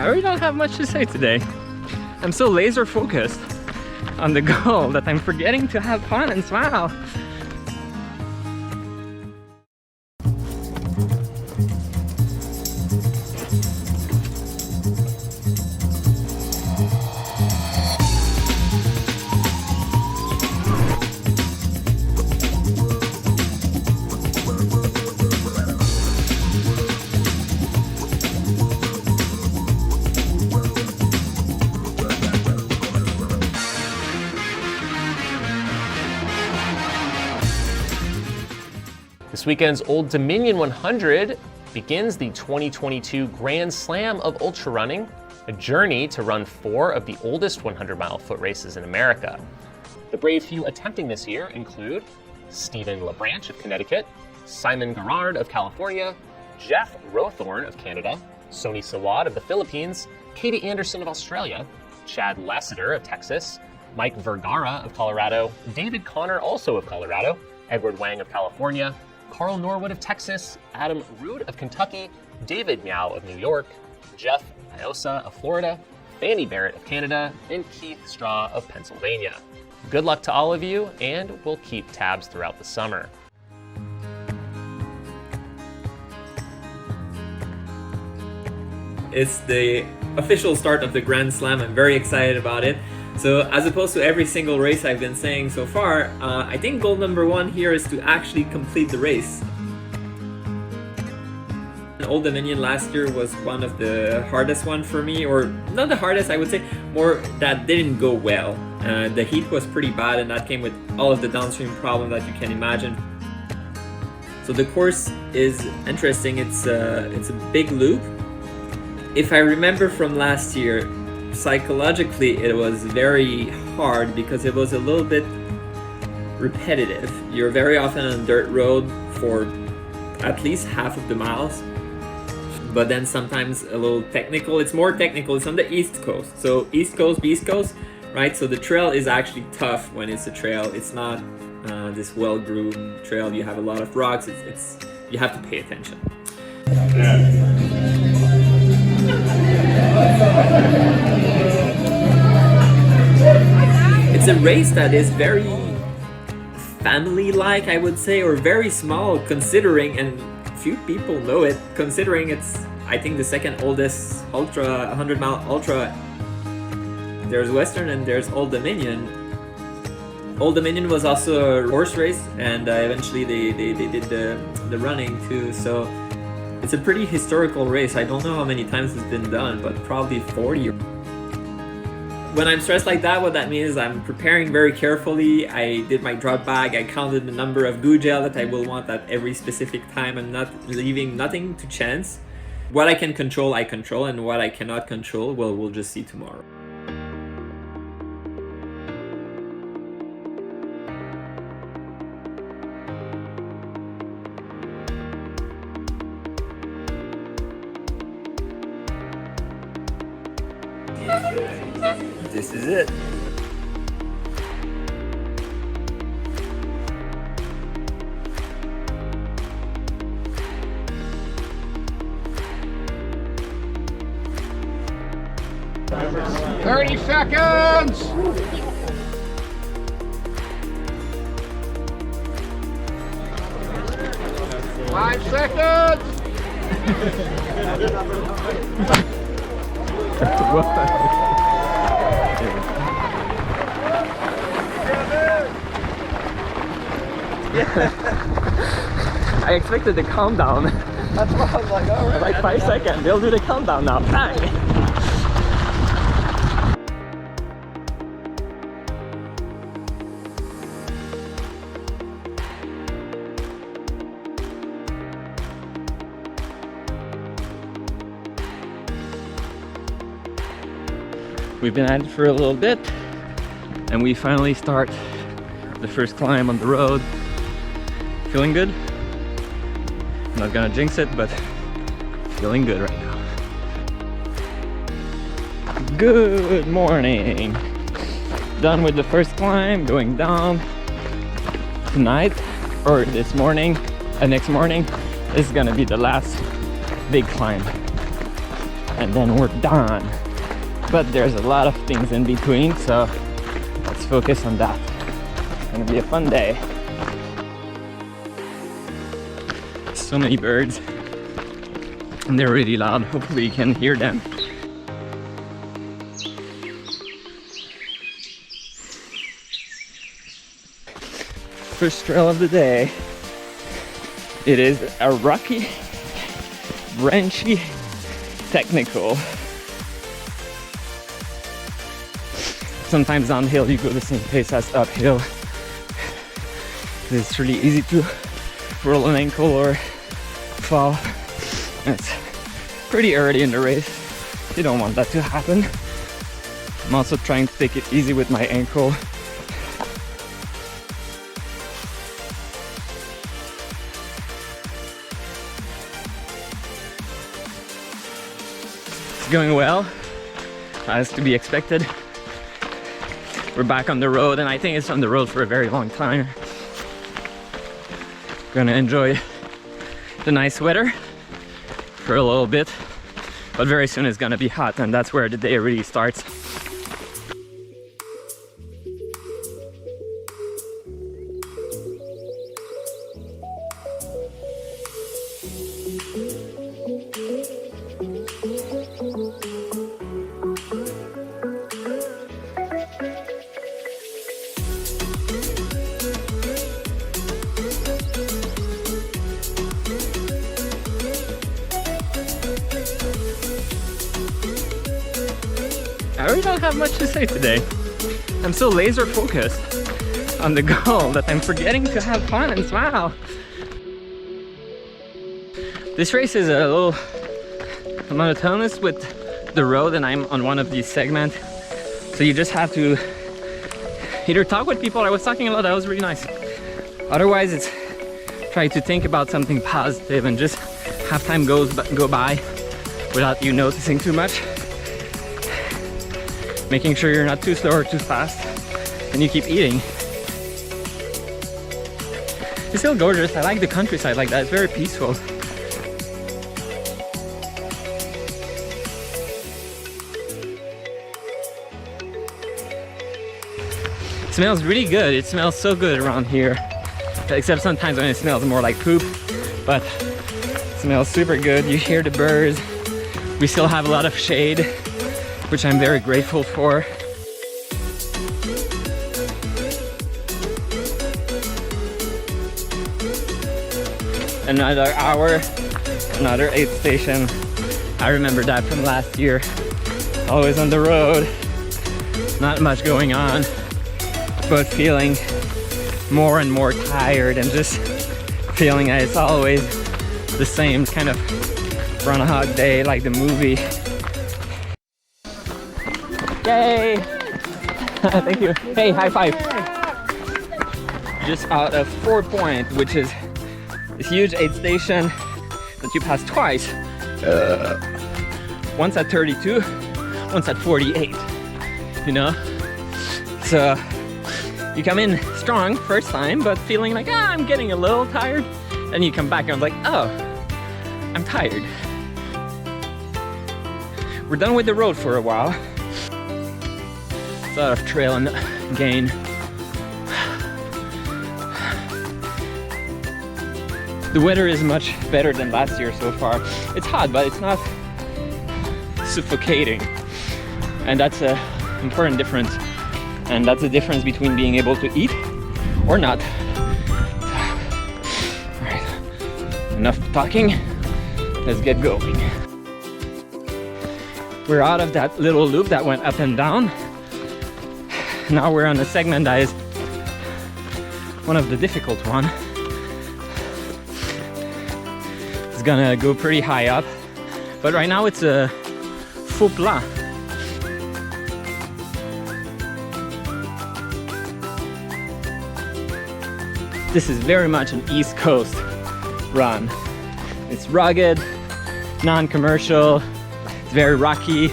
I really don't have much to say today. I'm so laser focused on the goal that I'm forgetting to have fun and smile. This weekend's Old Dominion 100 begins the 2022 Grand Slam of ultra running, a journey to run 4 of the oldest 100-mile foot races in America. The brave few attempting this year include Stephen LeBranch of Connecticut, Simon Garrard of California, Jeff Rowthorne of Canada, Soni Sawad of the Philippines, Katie Anderson of Australia, Chad Lassiter of Texas, Mike Vergara of Colorado, David Connor also of Colorado, Edward Wang of California, Carl Norwood of Texas, Adam Rood of Kentucky, David Miao of New York, Jeff Iosa of Florida, Fanny Barrett of Canada, and Keith Straw of Pennsylvania. Good luck to all of you, and we'll keep tabs throughout the summer. It's the official start of the Grand Slam. I'm very excited about it. So as opposed to every single race I've been saying so far, I think goal number 1 here is to actually complete the race. Old Dominion last year was one of the hardest one for me, or not the hardest, I would say, more that didn't go well. The heat was pretty bad, and that came with all of the downstream problems that you can imagine. So the course is interesting. It's a big loop. If I remember from last year, psychologically it was very hard because it was a little bit repetitive. You're very often on a dirt road for at least half of the miles, but then sometimes a little technical. It's more technical. It's on the East Coast, so East Coast, Beast Coast, right? So the trail is actually tough when it's a trail. It's not this well-groomed trail. You have a lot of rocks. It's you have to pay attention. It's a race that is very family-like, I would say, or very small considering, and few people know it, considering it's, I think, the second oldest ultra, 100-mile ultra. There's Western and there's Old Dominion. Old Dominion was also a horse race, and eventually they did the running too, so it's a pretty historical race. I don't know how many times it's been done, but probably 40. When I'm stressed like that, what that means is I'm preparing very carefully. I did my drop bag. I counted the number of goo gel that I will want at every specific time. I'm not leaving nothing to chance. What I can control, I control, and what I cannot control, well, we'll just see tomorrow. This is it. "30 seconds! Five seconds! I expected the countdown. That's what I was like, all right. Like 5 seconds. They'll do the countdown now. Bang! We've been at it for a little bit, and we finally start the first climb on the road. Feeling good? I'm not gonna jinx it, but feeling good right now. Good morning. Done with the first climb, going down. Tonight, or this morning, next morning, is gonna be the last big climb. and then we're done. But there's a lot of things in between, so let's focus on that. It's gonna be a fun day. So many birds, and they're really loud. Hopefully you can hear them. First trail of the day. It is a rocky, branchy, technical. Sometimes downhill you go the same pace as uphill. It's really easy to roll an ankle or fall. It's pretty early in the race. You don't want that to happen. I'm also trying to take it easy with my ankle. It's going well, as to be expected. We're back on the road, and I think it's on the road for a very long time. Gonna enjoy the nice weather for a little bit, but very soon it's gonna be hot, and that's where the day really starts. I really don't have much to say today. I'm so laser focused on the goal that I'm forgetting to have fun and smile. This race is a little monotonous with the road, and I'm on one of these segments. So you just have to either talk with people. I was talking a lot, that was really nice. Otherwise it's try to think about something positive and just have time go by without you noticing too much. Making sure you're not too slow or too fast, and you keep eating. It's still gorgeous. I like the countryside like that. It's very peaceful. It smells really good. It smells so good around here. Except sometimes when it smells more like poop, but it smells super good. You hear the birds. We still have a lot of shade, which I'm very grateful for. Another hour, another aid station. I remember that from last year. Always on the road, not much going on, but feeling more and more tired and just feeling that it's always the same kind of Groundhog Day, like the movie. Yay! Thank you. Hey, high five. Just out of 4 points, which is this huge aid station that you pass twice. Once at 32, once at 48. You know? So you come in strong first time, but feeling like, I'm getting a little tired. Then you come back and I'm like, oh, I'm tired. We're done with the road for a while. A lot of trail and gain. The weather is much better than last year so far. It's hot, but it's not suffocating. And that's an important difference. And that's the difference between being able to eat or not. All right, enough talking. Let's get going. We're out of that little loop that went up and down. Now we're on a segment that is one of the difficult one. It's gonna go pretty high up, but right now it's a faux plat. This is very much an East Coast run. It's rugged, non-commercial, it's very rocky,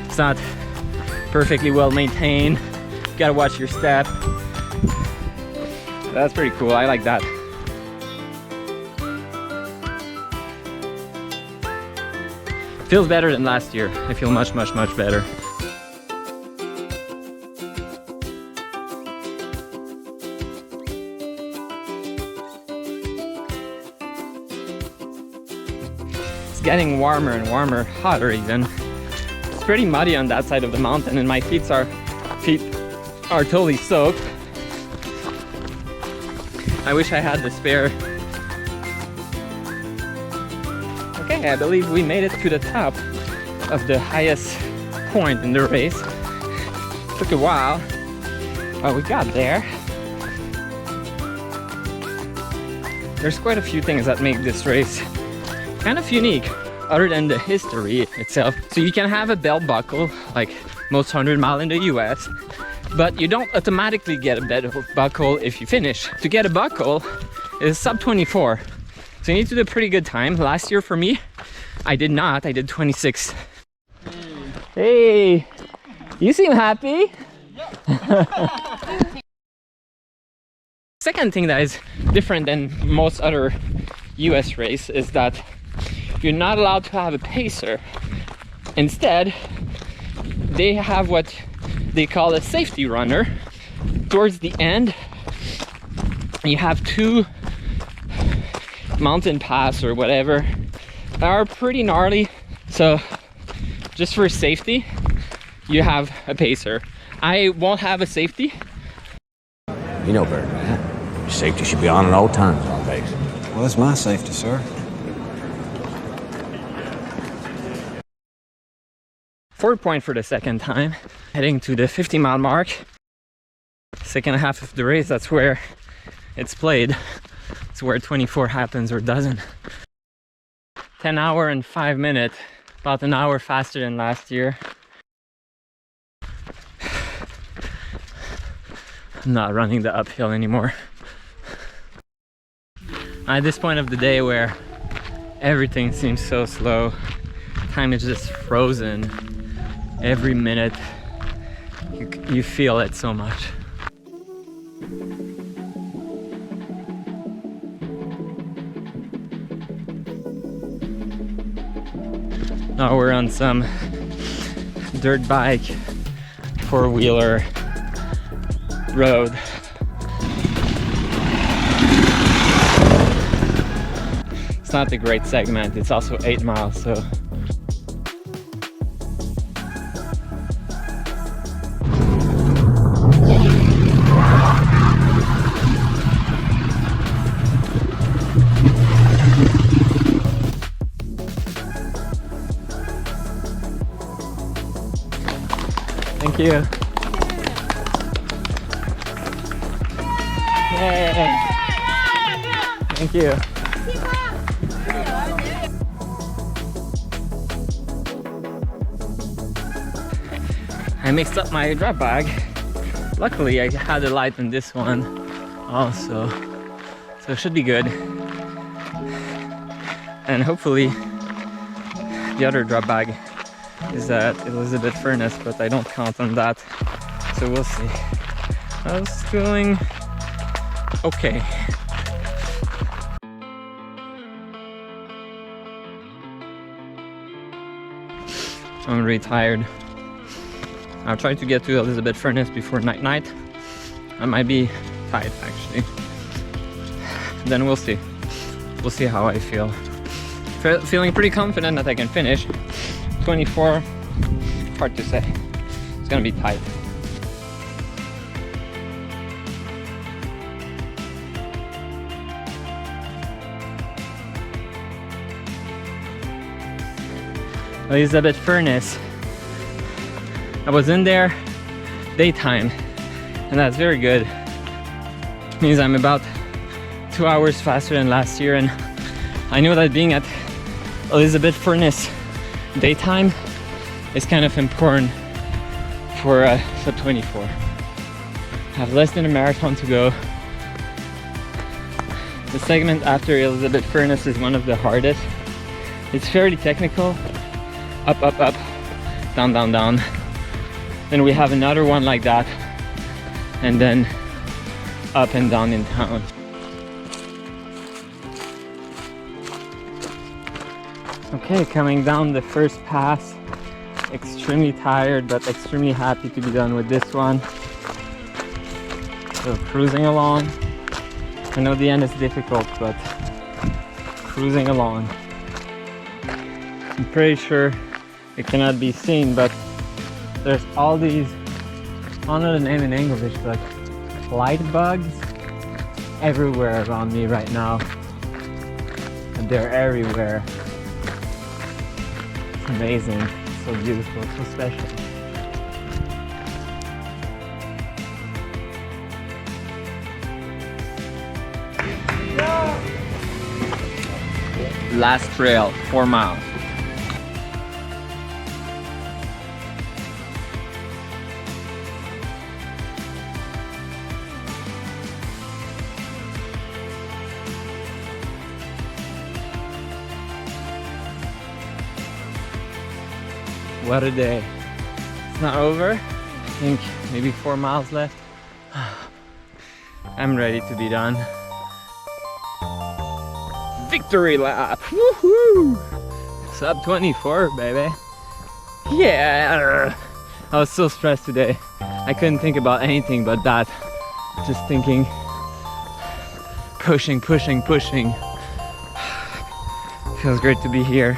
it's not perfectly well maintained. You gotta watch your step. That's pretty cool, I like that. Feels better than last year. I feel much better. It's getting warmer and warmer, hotter even. It's pretty muddy on that side of the mountain, and my feet are totally soaked. I wish I had the spare. Okay, I believe we made it to the top of the highest point in the race. Took a while, but we got there. There's quite a few things that make this race kind of unique, other than the history itself. So you can have a belt buckle, like most 100-mile in the US, but you don't automatically get a belt buckle if you finish. To get a buckle is sub 24. So you need to do a pretty good time. Last year for me, I did not. I did 26. Hey, you seem happy. Second thing that is different than most other US race is that you're not allowed to have a pacer. Instead, they have what they call a safety runner. Towards the end, you have two mountain paths or whatever that are pretty gnarly. So just for safety, you have a pacer. I won't have a safety. You know better than that. Your safety should be on at all times on base. Well, that's my safety, sir. Fourth point for the second time. Heading to the 50-mile mark. Second half of the race, that's where it's played. It's where 24 happens or doesn't. 10 hour and 5 minutes. About an hour faster than last year. I'm not running the uphill anymore. At this point of the day where everything seems so slow, time is just frozen. Every minute you feel it so much. Now we're on some dirt bike, four-wheeler road. It's not a great segment, it's also 8 miles, so thank you. Yay. Thank you. I mixed up my drop bag. Luckily, I had a light in this one also, so it should be good. And hopefully, the other drop bag is at Elizabeth Furnace, but I don't count on that, so we'll see. I was feeling okay. I'm really tired. I'll try to get to Elizabeth Furnace before night. I might be tight actually. Then we'll see. We'll see how I feel. Feeling pretty confident that I can finish. 24, hard to say. It's gonna be tight. Elizabeth Furnace. I was in there daytime, and that's very good. It means I'm about 2 hours faster than last year, and I know that being at Elizabeth Furnace daytime is kind of important for sub 24. I have less than a marathon to go. The segment after Elizabeth Furnace is one of the hardest. It's fairly technical. Up, up, up, down, down, down. Then we have another one like that, and then up and down in town. Okay, coming down the first pass. Extremely tired, but extremely happy to be done with this one. So cruising along. I know the end is difficult, but cruising along. I'm pretty sure it cannot be seen, but there's all these, I don't know the name in English, but light bugs everywhere around me right now. And they're everywhere. It's amazing, so beautiful, so special. Last trail, 4 miles. What a day. It's not over. I think maybe 4 miles left. I'm ready to be done. Victory lap! Woohoo! Sub 24, baby. Yeah! I was so stressed today. I couldn't think about anything but that. Just thinking, pushing. Feels great to be here.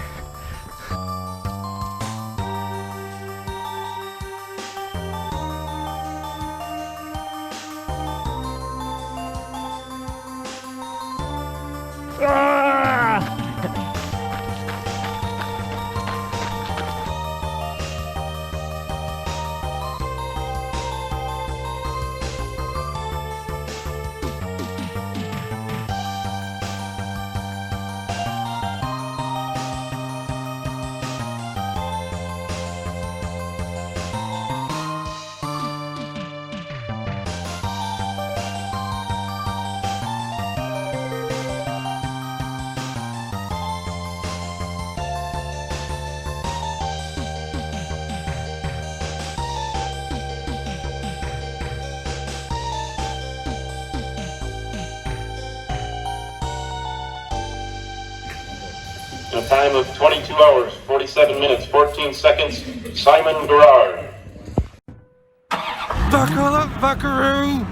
In a time of 22 hours, 47 minutes, 14 seconds, Simon Gerard. Buckle up, buckaroo!